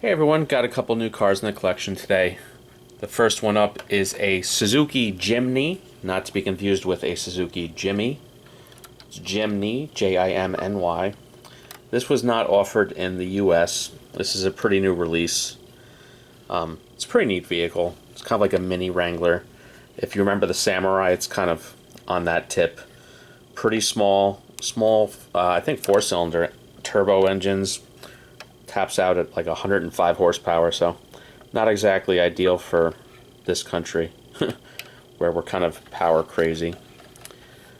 Hey everyone, got a couple new cars in the collection today. The first one up is a Suzuki Jimny, not to be confused with a Suzuki Jimmy. It's Jimny, Jimny. This was not offered in the US. This is a pretty new release. It's a pretty neat vehicle. It's kind of like a mini Wrangler. If you remember the Samurai, it's kind of on that tip. Pretty small, I think 4-cylinder turbo engines. Taps out at like 105 horsepower, so not exactly ideal for this country where we're kind of power crazy.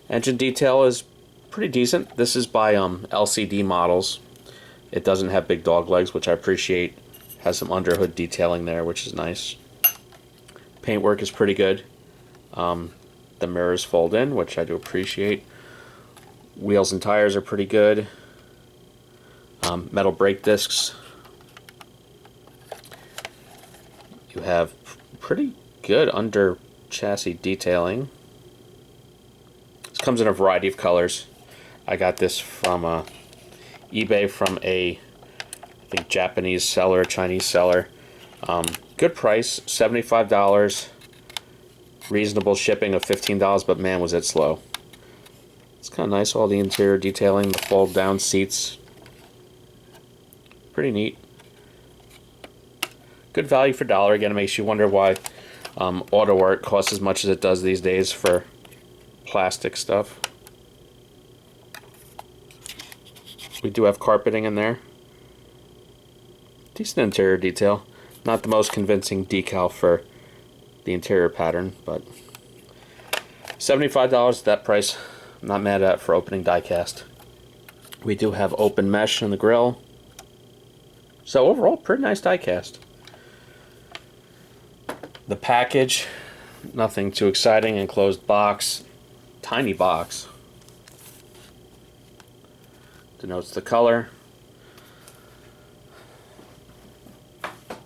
Engine detail is pretty decent. This is by LCD models. It doesn't have big dog legs, which I appreciate. Has some underhood detailing there, which is nice. Paintwork is pretty good. The mirrors fold in, which I do appreciate. Wheels and tires are pretty good. Metal brake discs. You have pretty good under chassis detailing. This comes in a variety of colors. I got this from eBay from I think Japanese seller, Chinese seller. Good price, $75. Reasonable shipping of $15, but man was it slow. It's kind of nice, all the interior detailing, the fold down seats. Pretty neat. Good value for dollar. Again, it makes you wonder why auto art costs as much as it does these days for plastic stuff. We do have carpeting in there. Decent interior detail. Not the most convincing decal for the interior pattern, but $75 at that price. I'm not mad at it for opening diecast. We do have open mesh in the grille. So overall, pretty nice diecast. The package, nothing too exciting. Enclosed box, tiny box. Denotes the color.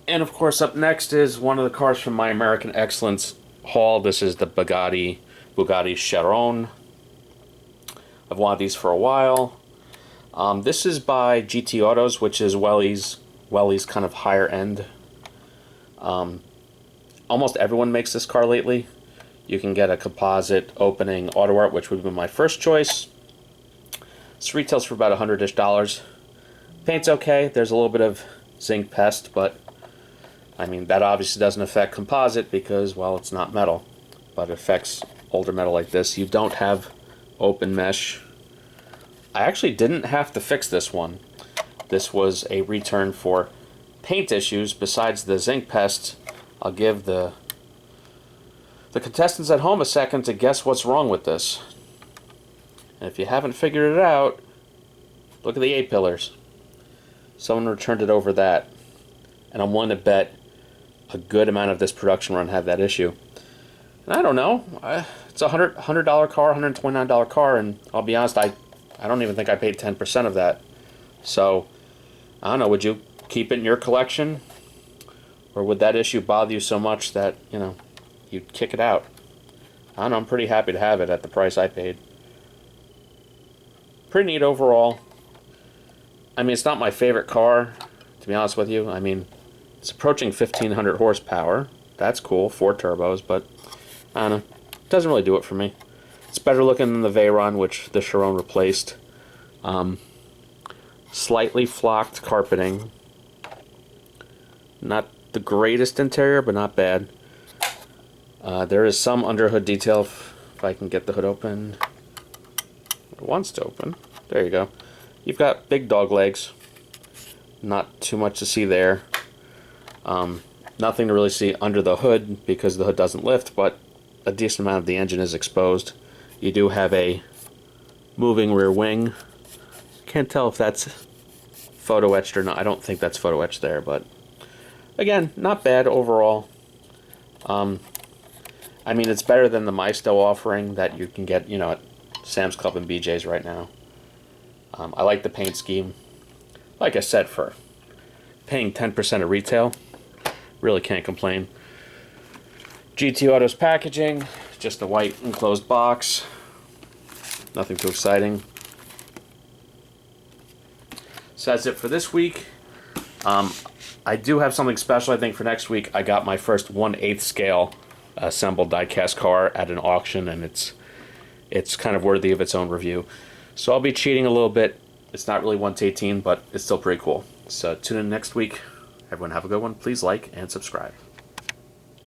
And of course, up next is one of the cars from my American Excellence haul. This is the Bugatti Chiron. I've wanted these for a while. This is by GT Autos, which is Welly's kind of higher end. Almost everyone makes this car lately. You can get a composite opening auto art, which would have been my first choice. This retails for about $100-ish. Paint's okay. There's a little bit of zinc pest, but I mean that obviously doesn't affect composite because, well, it's not metal, but it affects older metal like this. You don't have open mesh. I actually didn't have to fix this one. This was a return for paint issues. Besides the zinc pest, I'll give the contestants at home a second to guess what's wrong with this. And if you haven't figured it out, look at the A-pillars. Someone returned it over that. And I'm willing to bet a good amount of this production run had that issue. And I don't know. It's a $100 car, $129 car, and I'll be honest, I don't even think I paid 10% of that. So, I don't know, would you keep it in your collection? Or would that issue bother you so much that, you know, you'd kick it out? I don't know, I'm pretty happy to have it at the price I paid. Pretty neat overall. I mean, it's not my favorite car, to be honest with you. I mean, it's approaching 1,500 horsepower. That's cool, 4 turbos, but I don't know. It doesn't really do it for me. It's better looking than the Veyron, which the Chiron replaced. Slightly flocked carpeting. Not the greatest interior, but not bad. There is some underhood detail if I can get the hood open. It wants to open. There you go. You've got big dog legs. Not too much to see there. Nothing to really see under the hood because the hood doesn't lift, but a decent amount of the engine is exposed. You do have a moving rear wing. Can't tell if that's photo etched or not. I don't think that's photo etched there, but again, not bad overall. I mean, it's better than the Maisto offering that you can get, you know, at Sam's Club and BJ's right now. I like the paint scheme. Like I said, for paying 10% of retail, really can't complain. GT Autos packaging, just a white enclosed box. Nothing too exciting. So that's it for this week. I do have something special, I think, for next week. I got my first 1/8 scale assembled diecast car at an auction, and it's kind of worthy of its own review. So I'll be cheating a little bit. It's not really 1/18, but it's still pretty cool. So tune in next week. Everyone have a good one. Please like and subscribe.